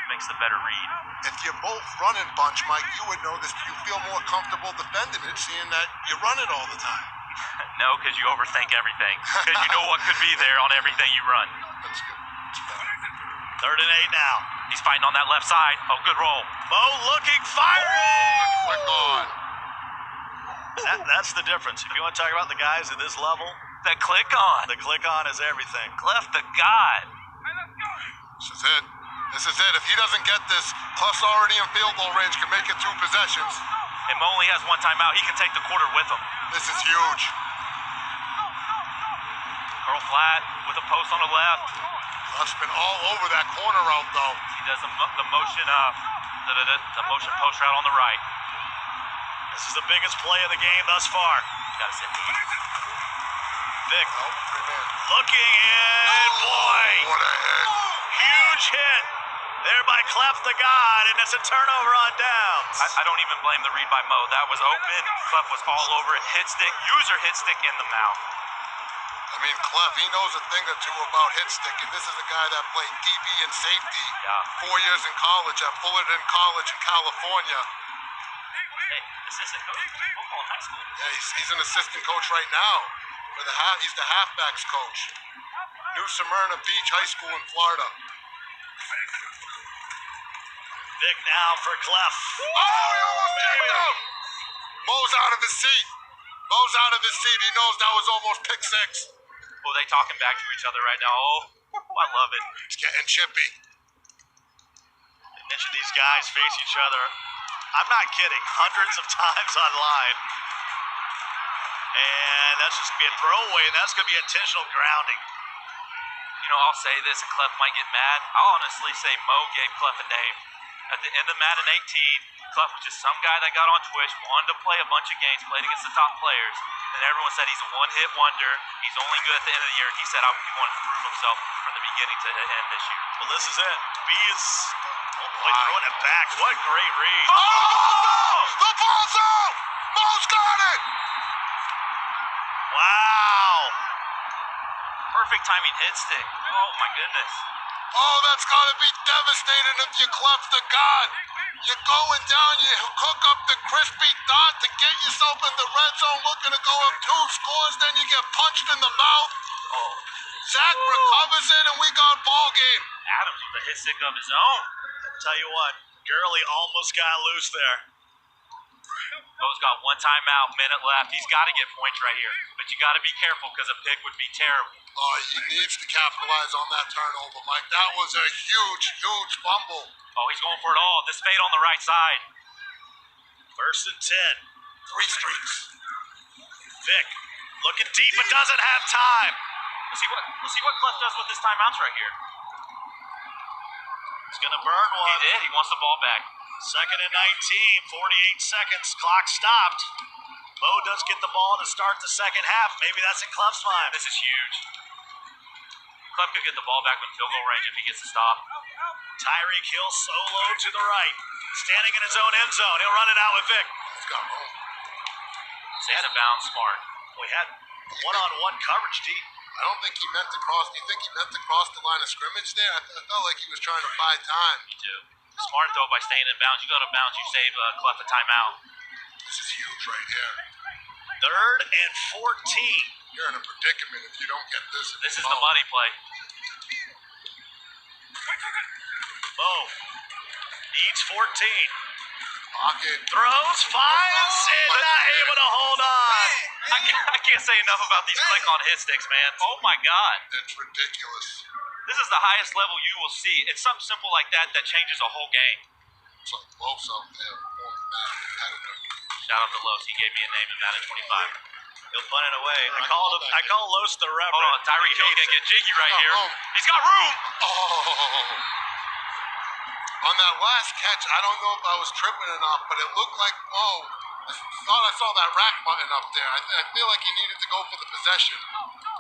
makes the better read. If you both run and bunch, Mike, you would know this. Do you feel more comfortable defending it, seeing that you run it all the time? No, because you overthink everything. Because you know what could be there on everything you run. That's good. That's better. 3rd and 8 now. He's fighting on that left side. Oh, good roll. Mo looking, firing! Quick on. That's the difference. If you want to talk about the guys at this level, The click-on. the click-on is everything. Clef the God. This is it. This is it. If he doesn't get this, Clough's already in field goal range, can make it 2 possessions. And Mo only has 1 timeout. He can take the quarter with him. This is huge. Curl flat with a post on the left. Clough's been all over that corner route, though. He does the motion post route on the right. This is the biggest play of the game thus far. Got to sit. Vic Oh, 3-man. looking in, boy. What a hit. Huge hit there by Clef the God, and it's a turnover on downs. I don't even blame the read by Mo. That was open. Clef was all over it. Hit stick, user hit stick in the mouth. I mean, Clef, he knows a thing or two about hit stick, and this is a guy that played DB and safety 4 years in college at Fullerton College in California. Hey, assistant coach, football in high school. Yeah, he's an assistant coach right now. He's the halfbacks coach. New Smyrna Beach High School in Florida. Vic now for Clef. Oh, he almost came out. Mo's out of his seat. Mo's out of his seat. He knows that was almost pick 6. Oh, they talking back to each other right now. Oh, I love it. It's getting chippy. I mentioned these guys face each other. I'm not kidding. Hundreds of times online. And that's just going to be a throwaway, and that's going to be intentional grounding. You know, I'll say this, and Clef might get mad. I'll honestly say Mo gave Clef a name. At the end of Madden 18, Clef was just some guy that got on Twitch, wanted to play a bunch of games, played against the top players, and everyone said he's a one-hit wonder. He's only good at the end of the year, and he said he wanted to prove himself from the beginning to end this year. Well, this is it. B is, oh boy, throwing it back. What a great read. Oh! The ball's out! Mo's got it! Wow. Perfect timing hit stick. Oh, my goodness. Oh, that's got to be devastating if you Clef the God. You're going down, you cook up the crispy dot to get yourself in the red zone, looking to go up 2 scores, then you get punched in the mouth. Oh. Zach recovers it, and we got ball game. Adams with a hit stick of his own. Tell you what, Gurley almost got loose there. Mo's got 1 timeout, minute left. He's got to get points right here. But you got to be careful because a pick would be terrible. Oh, he needs to capitalize on that turnover, Mike. That was a huge, huge fumble. Oh, he's going for it all. This fade on the right side. 1st and 10. 3 streaks. Vic looking deep but doesn't have time. We'll see what Clef does with his timeouts right here. He's going to burn one. He did. He wants the ball back. 2nd and 19, 48 seconds. Clock stopped. Mo does get the ball to start the second half. Maybe that's in Clef's mind. This is huge. Clef could get the ball back with field goal range if he gets a stop. Tyreek Hill solo to the right. Standing in his own end zone. He'll run it out with Vic. He's got home. Stays in bounds, smart. We had one-on-one coverage deep. I don't think he meant to cross. Do you think he meant to cross the line of scrimmage there? I felt like he was trying to buy time. Me too. Smart, though, by staying in bounds. You go to bounds, you save Clef a timeout. This is huge right here. 3rd and 14. You're in a predicament if you don't get this. This is the money play. Mo needs 14. Pocket. Throws, finds, and not able to hold on. I can't say enough about these click-on hit sticks, man. Oh, my God. It's ridiculous. This is the highest level you will see. It's something simple like that that changes a whole game. It's like Los out there, former Madden competitor. Shout out to Los. He gave me a name in Madden 25. He'll punt it away. I call Los the Reverend. Hold on, Tyreek Hill's gonna get jiggy right here. He's got room. Oh. On that last catch, I don't know if I was tripping or not, but it looked like I thought I saw that rack button up there. I feel like he needed to go for the possession.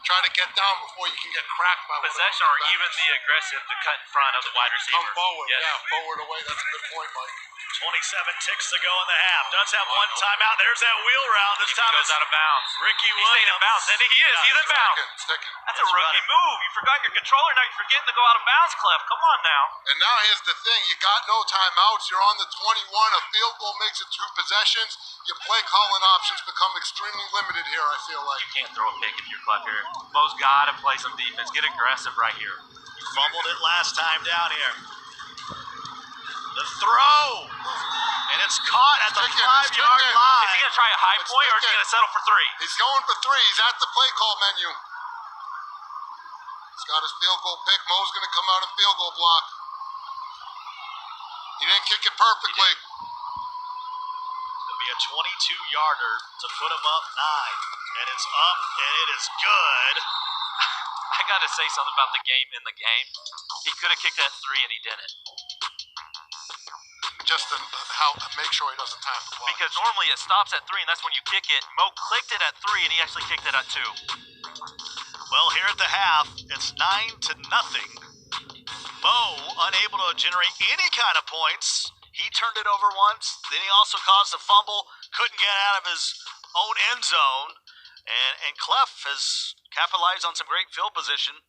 Try to get down before you can get cracked by Possession or even the aggressive to cut in front of the wide receiver. Come forward, Yes. yeah, forward away. That's a good point, Mike. 27 ticks to go in the half. Does have one timeout. There's that wheel route. This He time goes it's out of bounds. Ricky He's Williams. staying in bounds, and he is. He's in bounds. Sticking. That's a rookie move. You forgot your controller. Now you're forgetting to go out of bounds, Clef. Come on now. And now here's the thing. You got no timeouts. You're on the 21. A field goal makes it 2 possessions. Your play calling options become extremely limited here, I feel like. You can't throw a pick if you're Clef here. Mo's got to play some defense. Get aggressive right here. He fumbled it last time down here. The throw. And it's caught at the 5-yard line. Is he going to try a high point or is he going to settle for 3? He's going for 3. He's at the play call menu. He's got his field goal pick. Mo's going to come out and field goal block. He didn't kick it perfectly. It'll be a 22-yarder to put him up 9. And it's up, and it is good. I got to say something about the game in the game. He could have kicked that 3 and he didn't. Just to make sure he doesn't time the block. Because normally it stops at 3 and that's when you kick it. Mo clicked it at 3 and he actually kicked it at 2. Well, here at the half, it's 9-0. Mo unable to generate any kind of points. He turned it over once. Then he also caused a fumble. Couldn't get out of his own end zone. And Clef has capitalized on some great field position.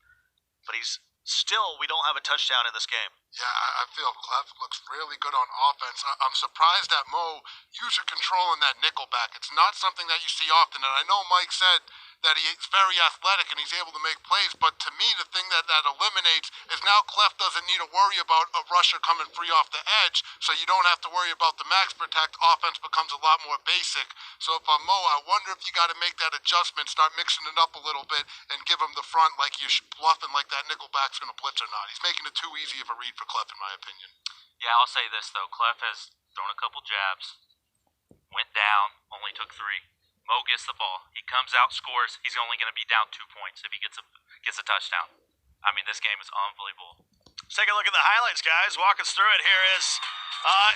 But we don't have a touchdown in this game. Yeah, I feel Clef looks really good on offense. I'm surprised at Mo user control in that nickel back. It's not something that you see often. And I know Mike said that he's very athletic and he's able to make plays, but to me, the thing that eliminates is now Clef doesn't need to worry about a rusher coming free off the edge, so you don't have to worry about the max protect. Offense becomes a lot more basic. So if I'm Mo, I wonder if you got to make that adjustment, start mixing it up a little bit, and give him the front like you're bluffing like that nickel back's going to blitz or not. He's making it too easy of a read for Clef, in my opinion. Yeah, I'll say this, though. Clef has thrown a couple jabs, went down, only took 3. Mo gets the ball. He comes out, scores. He's only going to be down 2 points if he gets a touchdown. I mean, this game is unbelievable. Let's take a look at the highlights, guys. Walk us through it. Here is,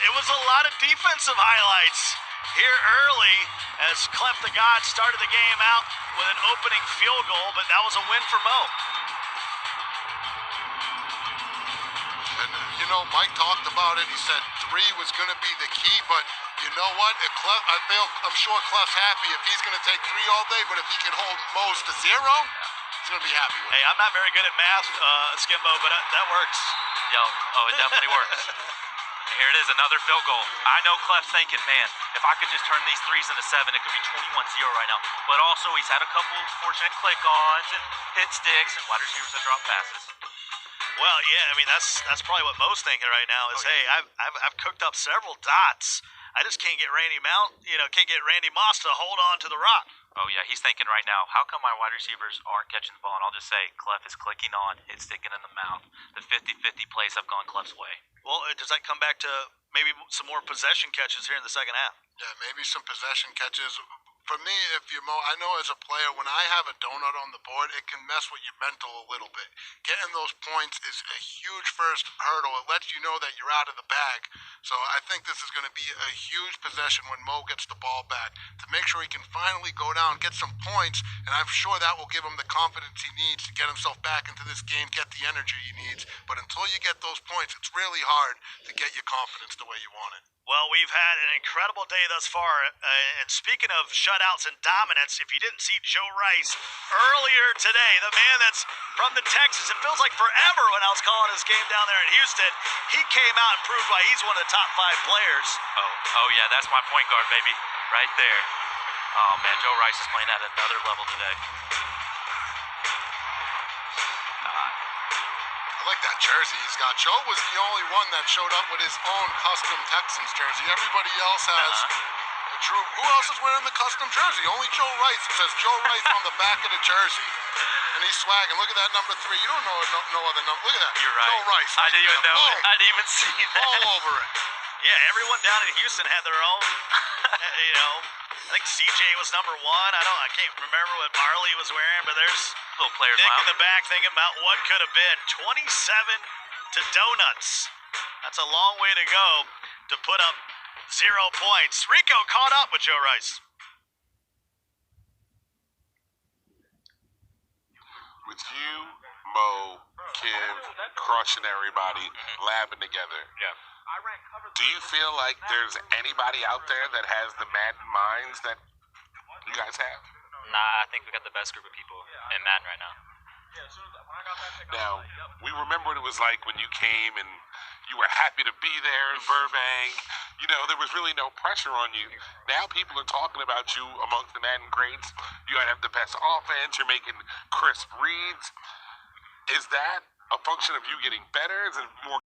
it was a lot of defensive highlights here early as Clef the God started the game out with an opening field goal, but that was a win for Mo. And, Mike talked about it. He said 3 was going to be the key, but you know what? I'm sure Clef's happy if he's going to take 3 all day, but if he can hold Mo's to 0, he's going to be happy with it. Hey, I'm not very good at math, Skimbo, but that works. It definitely works. Here it is, another field goal. I know Clef's thinking, man, if I could just turn these 3s into 7, it could be 21-0 right now. But also, he's had a couple fortunate click-ons and hit sticks and wide receivers that drop passes. Well, yeah, I mean that's probably what Mo's thinking right now is, hey, I've cooked up several dots. I just can't get Randy Moss to hold on to the rock. Oh yeah, he's thinking right now, how come my wide receivers aren't catching the ball? And I'll just say, Clef is clicking on, it's sticking in the mouth. The 50-50 plays have gone Clef's way. Well, does that come back to maybe some more possession catches here in the second half? Yeah, maybe some possession catches. For me, if you're Mo, I know as a player, when I have a donut on the board, it can mess with your mental a little bit. Getting those points is a huge first hurdle. It lets you know that you're out of the bag. So I think this is going to be a huge possession when Mo gets the ball back to make sure he can finally go down, get some points, and I'm sure that will give him the confidence he needs to get himself back into this game, get the energy he needs. But until you get those points, it's really hard to get your confidence the way you want it. Well, we've had an incredible day thus far. And speaking of shutouts and dominance, if you didn't see Joe Rice earlier today, the man that's from the Texas, it feels like forever when I was calling his game down there in Houston, he came out and proved why he's one of the top 5 players. Oh yeah, that's my point guard, baby, right there. Oh man, Joe Rice is playing at another level today. I like that jersey he's got. Joe was the only one that showed up with his own custom Texans jersey. Everybody else has a true. Who else is wearing the custom jersey? Only Joe Rice. It says Joe Rice on the back of the jersey. And he's swagging. Look at that number 3. You don't know no other number. Look at that. You're right. Joe Rice. I didn't even know. Boom. I didn't even see that. All over it. Yeah, everyone down in Houston had their own, I think CJ was number 1. I can't remember what Marley was wearing, but there's Little players Nick lounge. in the back thinking about what could have been. 27 to donuts. That's a long way to go to put up 0 points. Rico caught up with Joe Rice. with you, Mo, Kim, crushing everybody, labbing together. Yeah. Do you feel like there's anybody out there that has the Madden minds that you guys have? Nah, I think we got the best group of people in Madden right now. Now, we remember what it was like when you came and you were happy to be there in Burbank. You know, there was really no pressure on you. Now people are talking about you amongst the Madden greats. You gotta have the best offense. You're making crisp reads. Is that a function of you getting better? Is it more